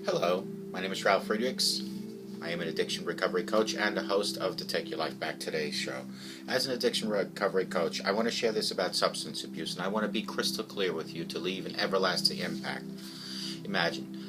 Hello, my name is Ralf Friedrichs. I am an addiction recovery coach and a host of the Take Your Life Back Today show. As an addiction recovery coach, I want to share this about substance abuse, and I want to be crystal clear with you to leave an everlasting impact.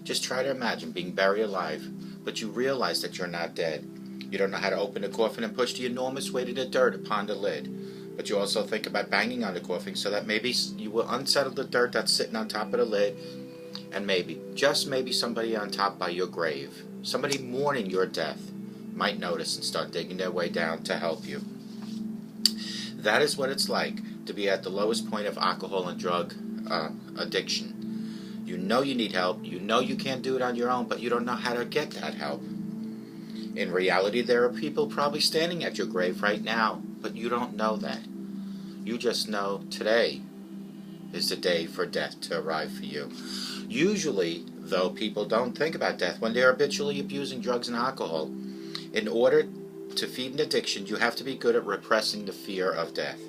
Just try to imagine being buried alive, but you realize that you're not dead. You don't know how to open the coffin and push the enormous weight of the dirt upon the lid. But you also think about banging on the coffin so that maybe you will unsettle the dirt that's sitting on top of the lid, and maybe, just maybe, somebody on top by your grave, somebody mourning your death, might notice and start digging their way down to help you. That is what it's like to be at the lowest point of alcohol and drug addiction. You know you need help, you know you can't do it on your own, but you don't know how to get that help. In reality, there are people probably standing at your grave right now, but you don't know that. You just know today is the day for death to arrive for you. Usually, though, people don't think about death when they're habitually abusing drugs and alcohol. In order to feed an addiction, you have to be good at repressing the fear of death.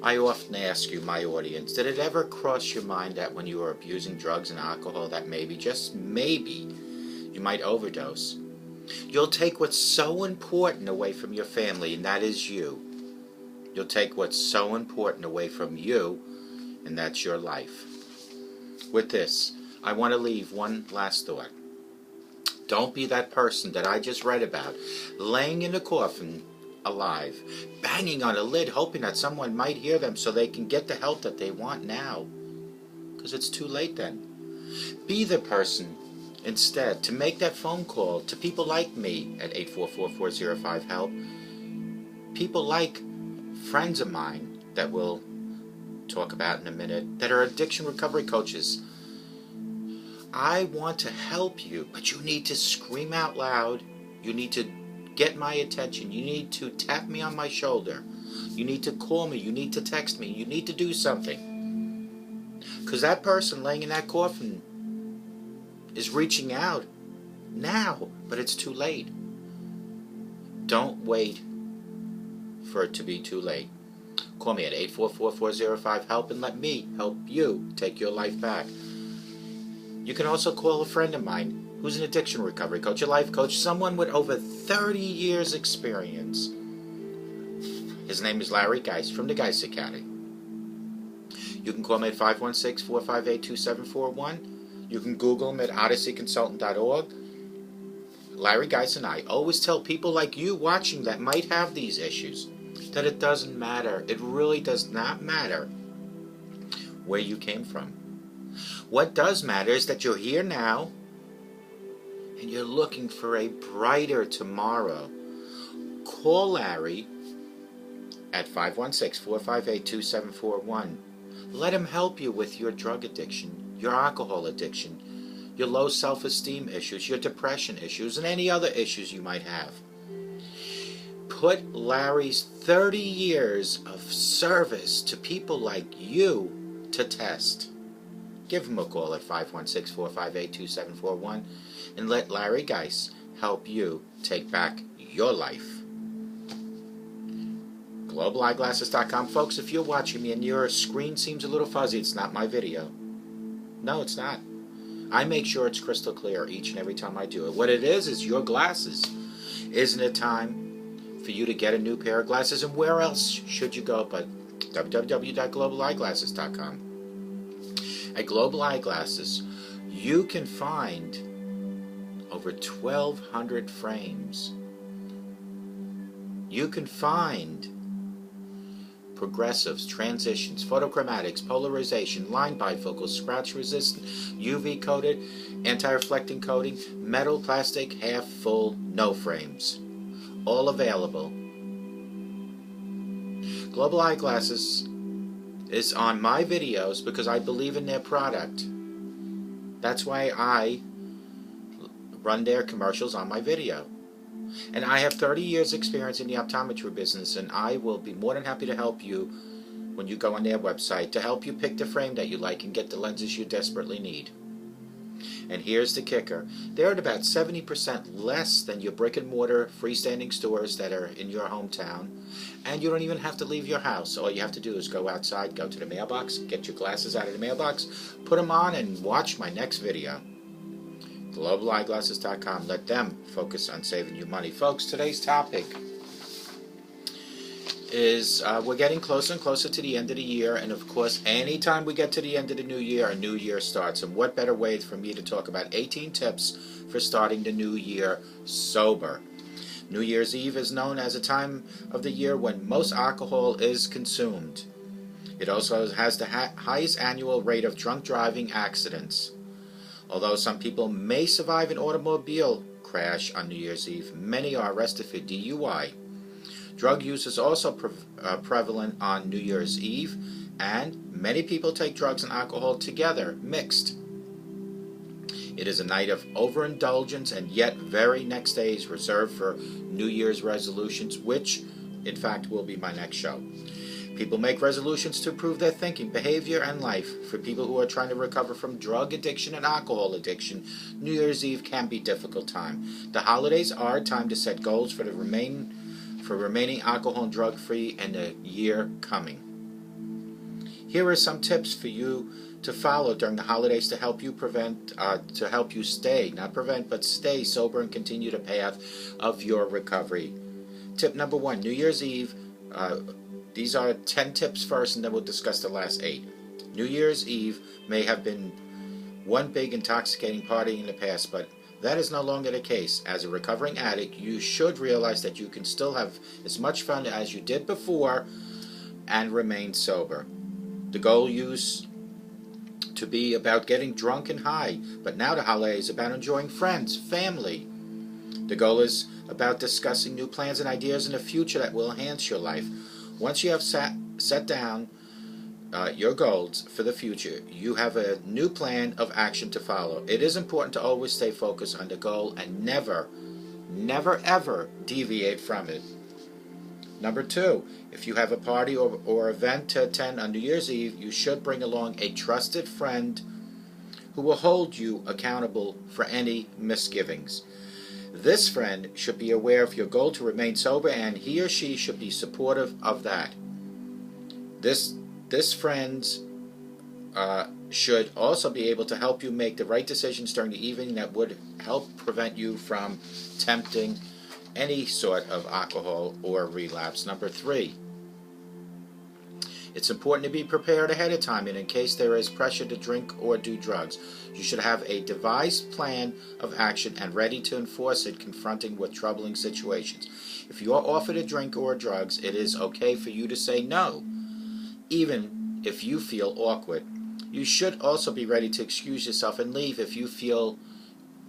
I often ask you, my audience, did it ever cross your mind that when you were abusing drugs and alcohol that maybe, just maybe, you might overdose? You'll take what's so important away from your family, and that is you. You'll take what's so important away from you, and that's your life. With this, I want to leave one last thought. Don't be that person that I just read about, laying in a coffin alive, banging on a lid, hoping that someone might hear them so they can get the help that they want now. Because it's too late then. Be the person, instead, to make that phone call to people like me at 844-405-HELP. People like friends of mine that we'll talk about in a minute, that are addiction recovery coaches. I want to help you, but you need to scream out loud. You need to get my attention. You need to tap me on my shoulder. You need to call me. You need to text me. You need to do something. Because that person laying in that coffin is reaching out now, but it's too late. Don't wait for it to be too late. Call me at 844-405-HELP and let me help you take your life back. You can also call a friend of mine who's an addiction recovery coach, a life coach, someone with over 30 years experience. His name is Larry Geis from the Geis Academy. You can call me at 516-458-2741. You can Google him at odysseyconsultant.org. Larry Geis and I always tell people like you watching that might have these issues that it doesn't matter. It really does not matter where you came from. What does matter is that you're here now and you're looking for a brighter tomorrow. Call Larry at 516-458-2741. Let him help you with your drug addiction, your alcohol addiction, your low self-esteem issues, your depression issues, and any other issues you might have. Put Larry's 30 years of service to people like you to test. Give him a call at 516-458-2741 and let Larry Geis help you take back your life. GlobalEyeglasses.com. Folks, if you're watching me and your screen seems a little fuzzy, it's not my video. No, it's not. I make sure it's crystal clear each and every time I do it. What it is your glasses. Isn't it time for you to get a new pair of glasses? And where else should you go but www.globaleyeglasses.com. At Global Eyeglasses, you can find over 1,200 frames. You can find progressives, transitions, photochromatics, polarization, line bifocals, scratch resistant, UV coated, anti-reflecting coating, metal, plastic, half full, no frames. All available. Global Eyeglasses is on my videos because I believe in their product. That's why I run their commercials on my video. And I have 30 years experience in the optometry business, and I will be more than happy to help you when you go on their website to help you pick the frame that you like and get the lenses you desperately need. And here's the kicker. They're at about 70% less than your brick and mortar freestanding stores that are in your hometown. And you don't even have to leave your house. All you have to do is go outside, go to the mailbox, get your glasses out of the mailbox, put them on, and watch my next video. globaleyeglasses.com. Let them focus on saving you money. Folks, today's topic is we're getting closer and closer to the end of the year, and of course, anytime we get to the end of the new year, a new year starts. And what better way for me to talk about 18 tips for starting the new year sober? New Year's Eve is known as a time of the year when most alcohol is consumed. It also has the highest annual rate of drunk driving accidents. Although some people may survive an automobile crash on New Year's Eve, many are arrested for DUI. Drug use is also prevalent on New Year's Eve, and many people take drugs and alcohol together, mixed. It is a night of overindulgence, and yet very next day is reserved for New Year's resolutions, which, in fact, will be my next show. People make resolutions to improve their thinking, behavior, and life. For people who are trying to recover from drug addiction and alcohol addiction, New Year's Eve can be a difficult time. The holidays are a time to set goals for remaining alcohol and drug-free in the year coming. Here are some tips for you to follow during the holidays to help you stay sober and continue the path of your recovery. Tip number 1, New Year's Eve. These are 10 tips first, and then we'll discuss the last 8. New Year's Eve may have been one big intoxicating party in the past, but that is no longer the case. As a recovering addict, you should realize that you can still have as much fun as you did before and remain sober. The goal used to be about getting drunk and high, but now the holiday is about enjoying friends, family. The goal is about discussing new plans and ideas in the future that will enhance your life. Once you have set down your goals for the future, you have a new plan of action to follow. It is important to always stay focused on the goal and never ever deviate from it. Number 2, if you have a party or event to attend on New Year's Eve, you should bring along a trusted friend who will hold you accountable for any misgivings. This friend should be aware of your goal to remain sober, and he or she should be supportive of that. This friend should also be able to help you make the right decisions during the evening that would help prevent you from tempting any sort of alcohol or relapse. Number 3, it's important to be prepared ahead of time, and in case there is pressure to drink or do drugs, you should have a devised plan of action and ready to enforce it confronting with troubling situations. If you are offered a drink or drugs, it is okay for you to say no, even if you feel awkward. You should also be ready to excuse yourself and leave if you feel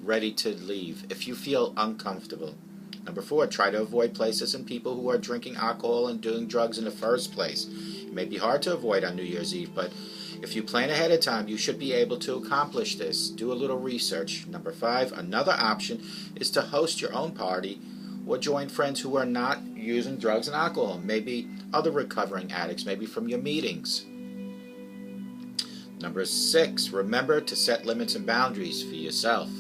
ready to leave, if you feel uncomfortable. Number 4, try to avoid places and people who are drinking alcohol and doing drugs in the first place. It may be hard to avoid on New Year's Eve, but if you plan ahead of time, you should be able to accomplish this. Do a little research. Number 5, another option is to host your own party or join friends who are not using drugs and alcohol, maybe other recovering addicts, maybe from your meetings. Number 6, remember to set limits and boundaries for yourself.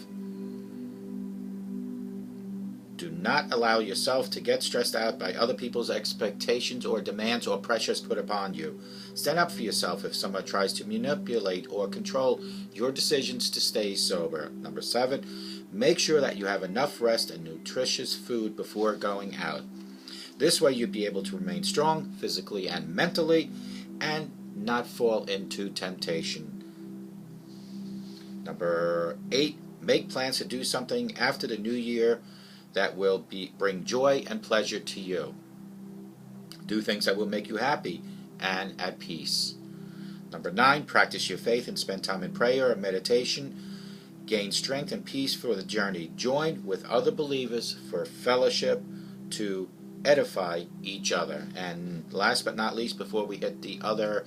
Do not allow yourself to get stressed out by other people's expectations or demands or pressures put upon you. Stand up for yourself if someone tries to manipulate or control your decisions to stay sober. Number 7, make sure that you have enough rest and nutritious food before going out. This way you'd be able to remain strong physically and mentally and not fall into temptation. Number 8, make plans to do something after the new year that will bring joy and pleasure to you. Do things that will make you happy and at peace. Number 9, practice your faith and spend time in prayer and meditation. Gain strength and peace for the journey. Join with other believers for fellowship to edify each other. And last but not least, before we hit the other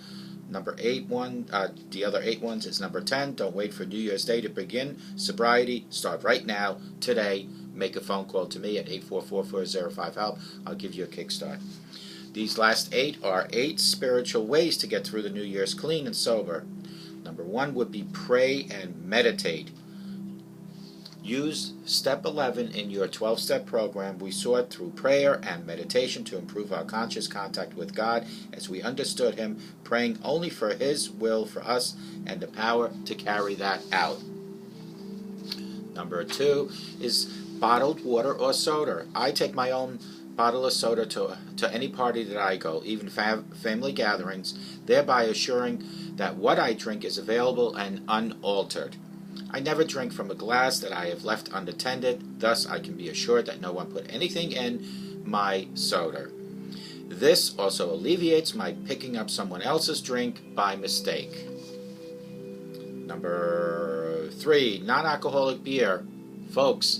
number 8 one, the other 8 ones is number 10. Don't wait for New Year's Day to begin sobriety. Start right now, today. Make a phone call to me at 844-405-HELP. I'll give you a kickstart. These last 8 are 8 spiritual ways to get through the New Year's clean and sober. Number 1 would be pray and meditate. Use step 11 in your 12-step program. We saw it through prayer and meditation to improve our conscious contact with God as we understood Him, praying only for His will for us and the power to carry that out. Number 2 is bottled water or soda. I take my own bottle of soda to any party that I go, even family gatherings, thereby assuring that what I drink is available and unaltered. I never drink from a glass that I have left unattended, thus I can be assured that no one put anything in my soda. This also alleviates my picking up someone else's drink by mistake. Number 3, non-alcoholic beer. Folks,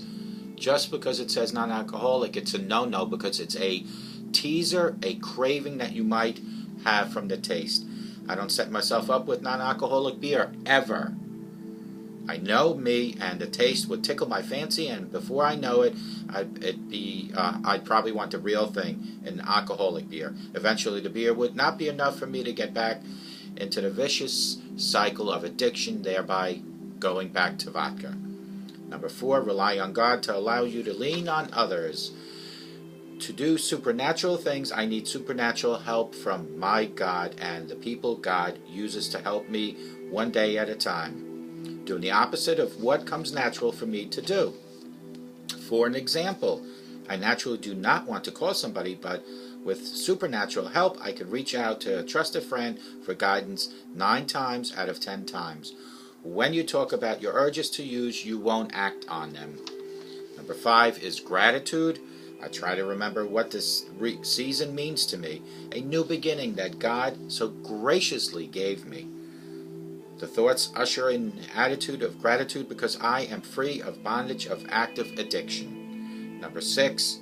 just because it says non-alcoholic, it's a no-no, because it's a teaser, a craving that you might have from the taste. I don't set myself up with non-alcoholic beer, ever. I know me, and the taste would tickle my fancy, and before I know it, I'd probably want the real thing, an alcoholic beer. Eventually, the beer would not be enough for me to get back into the vicious cycle of addiction, thereby going back to vodka. Number 4, rely on God to allow you to lean on others. To do supernatural things, I need supernatural help from my God and the people God uses to help me one day at a time, doing the opposite of what comes natural for me to do. For an example, I naturally do not want to call somebody, but with supernatural help, I could reach out to a trusted friend for guidance 9 times out of 10 times. When you talk about your urges to use, you won't act on them. Number 5 is gratitude. I try to remember what this season means to me, a new beginning that God so graciously gave me. The thoughts usher in an attitude of gratitude because I am free of bondage of active addiction. Number 6,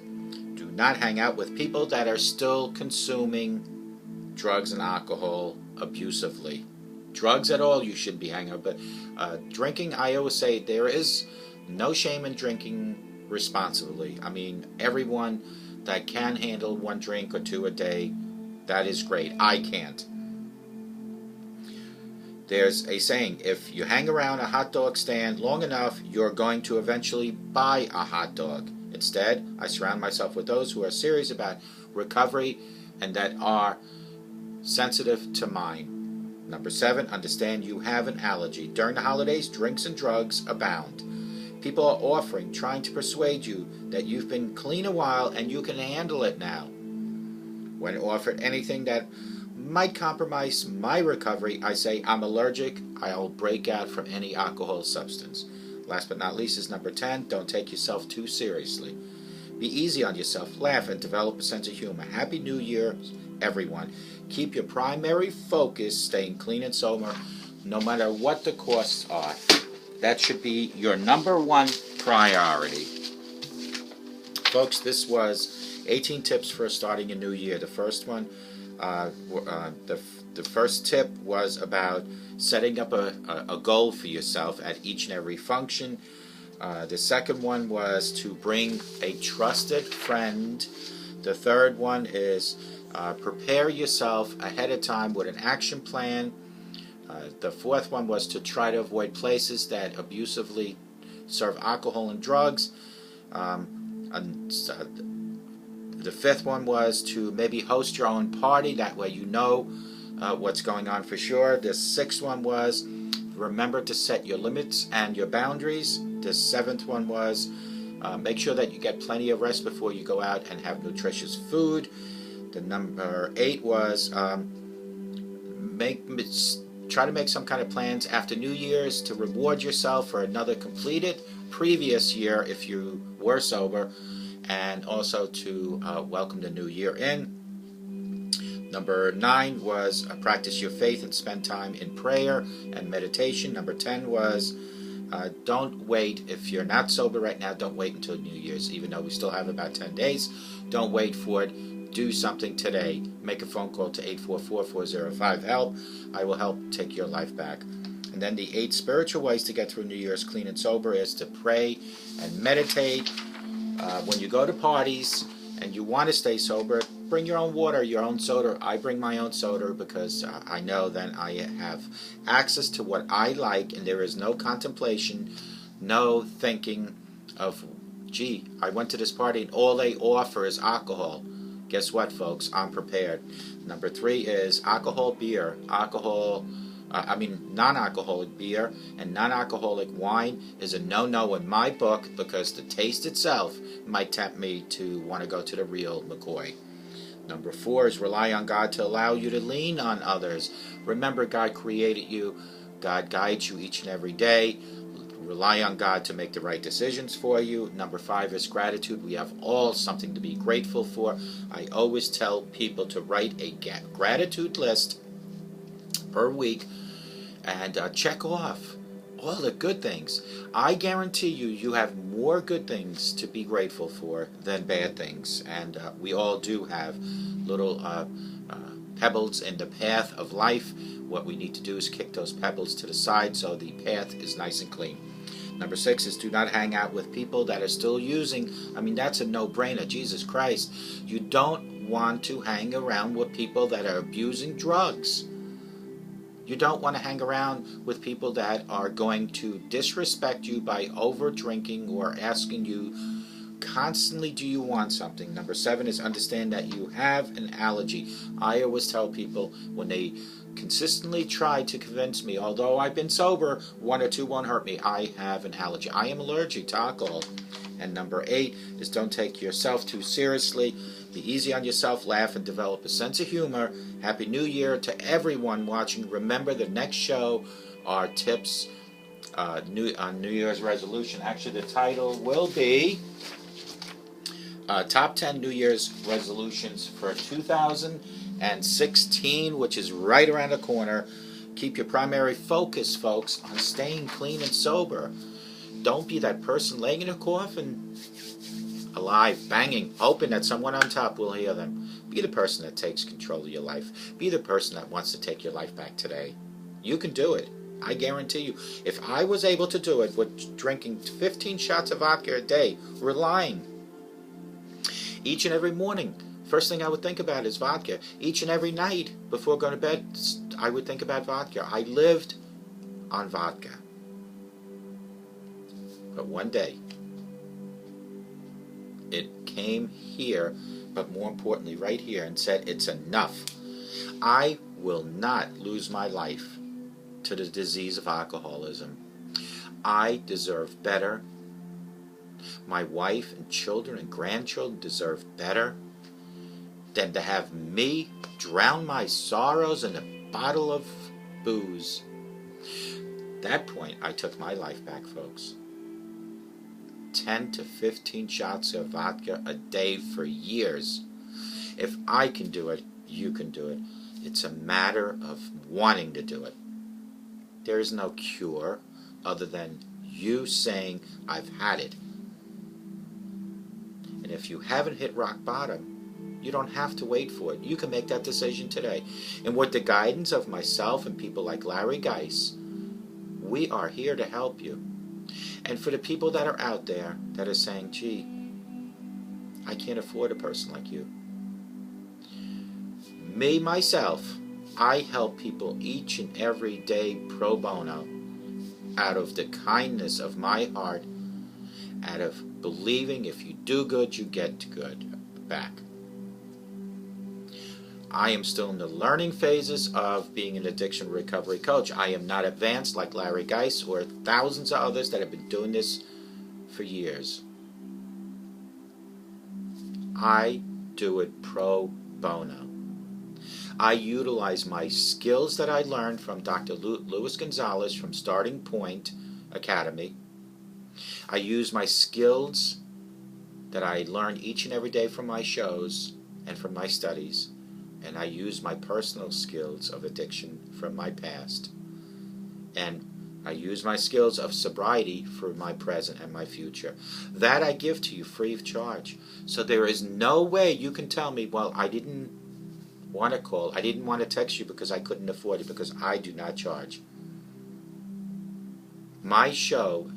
do not hang out with people that are still consuming drugs and alcohol abusively. Drugs at all you should be hanging out, but drinking, I always say there is no shame in drinking responsibly. I mean, everyone that can handle 1 drink or 2 a day, that is great. I can't. There's a saying, if you hang around a hot dog stand long enough, you're going to eventually buy a hot dog. Instead, I surround myself with those who are serious about recovery and that are sensitive to mine. Number 7, understand you have an allergy. During the holidays, drinks and drugs abound. People are offering, trying to persuade you that you've been clean a while and you can handle it now. When offered anything that might compromise my recovery, I say I'm allergic. I'll break out from any alcohol substance. Last but not least is number 10, don't take yourself too seriously. Be easy on yourself, laugh, and develop a sense of humor. Happy New Year, everyone. Keep your primary focus staying clean and sober, no matter what the costs are. That should be your number 1 priority. Folks, this was 18 tips for starting a new year. The first one, the first tip was about setting up a goal for yourself at each and every function. The second one was to bring a trusted friend. The third one is prepare yourself ahead of time with an action plan. The fourth one was to try to avoid places that abusively serve alcohol and drugs. The fifth one was to maybe host your own party. That way you know what's going on for sure. The sixth one was remember to set your limits and your boundaries. The seventh one was make sure that you get plenty of rest before you go out and have nutritious food. The number 8 was try to make some kind of plans after New Year's to reward yourself for another completed previous year if you were sober, and also to welcome the new year in. Number 9 was practice your faith and spend time in prayer and meditation. Number 10 was don't wait. If you're not sober right now, don't wait until New Year's. Even though we still have about 10 days, don't wait for it. Do something today. Make a phone call to 844-405-HELP. I will help take your life back. And then the 8 spiritual ways to get through New Year's clean and sober is to pray and meditate. When you go to parties and you want to stay sober, bring your own water, your own soda. I bring my own soda because I know that I have access to what I like, and there is no contemplation, no thinking of, gee, I went to this party and all they offer is alcohol. Guess what, folks? I'm prepared. Number 3 is alcohol, beer. Alcohol non-alcoholic beer and non-alcoholic wine is a no-no in my book, because the taste itself might tempt me to want to go to the real McCoy. Number 4 is rely on God to allow you to lean on others. Remember, God created you. God guides you each and every day. Rely on God to make the right decisions for you. Number 5 is gratitude. We have all something to be grateful for. I always tell people to write a gratitude list per week and check off all the good things. I guarantee you have more good things to be grateful for than bad things. And we all do have little pebbles in the path of life. What we need to do is kick those pebbles to the side so the path is nice and clean. Number 6 is do not hang out with people that are still using. That's a no-brainer. Jesus Christ. You don't want to hang around with people that are abusing drugs. You don't want to hang around with people that are going to disrespect you by over-drinking or asking you constantly, do you want something? Number 7 is understand that you have an allergy. I always tell people when they consistently try to convince me, although I've been sober, 1 or 2 won't hurt me, I have an allergy. I am allergic to alcohol. And number 8 is don't take yourself too seriously. Be easy on yourself, laugh, and develop a sense of humor. Happy New Year to everyone watching. Remember, the next show are tips on New Year's resolution. Actually, the title will be Top 10 New Year's Resolutions for 2016, which is right around the corner. Keep your primary focus, folks, on staying clean and sober. Don't be that person laying in a coffin, alive, banging, hoping that someone on top will hear them. Be the person that takes control of your life. Be the person that wants to take your life back today. You can do it. I guarantee you. If I was able to do it with drinking 15 shots of vodka a day, relying each and every morning, first thing I would think about is vodka. Each and every night before going to bed, I would think about vodka. I lived on vodka. But one day, it came here, but more importantly right here, and said, it's enough. I will not lose my life to the disease of alcoholism. I deserve better. My wife and children and grandchildren deserve better than to have me drown my sorrows in a bottle of booze. At that point, I took my life back, folks. 10 to 15 shots of vodka a day for years. If I can do it, you can do it. It's a matter of wanting to do it. There is no cure other than you saying, I've had it. And if you haven't hit rock bottom, you don't have to wait for it. You can make that decision today. And with the guidance of myself and people like Larry Geis, we are here to help you. And for the people that are out there that are saying, gee, I can't afford a person like you. Me, myself, I help people each and every day pro bono, out of the kindness of my heart, out of believing if you do good, you get good back. I am still in the learning phases of being an addiction recovery coach. I am not advanced like Larry Geis or thousands of others that have been doing this for years. I do it pro bono. I utilize my skills that I learned from Dr. Luis Gonzalez from Starting Point Academy. I use my skills that I learn each and every day from my shows and from my studies. And I use my personal skills of addiction from my past. And I use my skills of sobriety for my present and my future. That I give to you free of charge. So there is no way you can tell me, well, I didn't want to call, I didn't want to text you because I couldn't afford it, because I do not charge. My show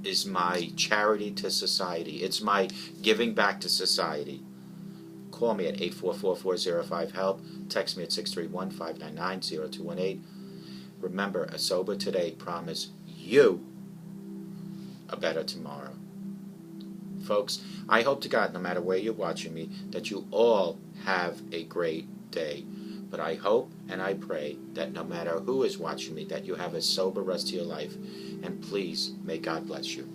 is my charity to society. It's my giving back to society. Call me at 844-405-HELP. Text me at 631-599-0218. Remember, a sober today promise you a better tomorrow. Folks, I hope to God, no matter where you're watching me, that you all have a great day. But I hope and I pray that no matter who is watching me, that you have a sober rest of your life. And please, may God bless you.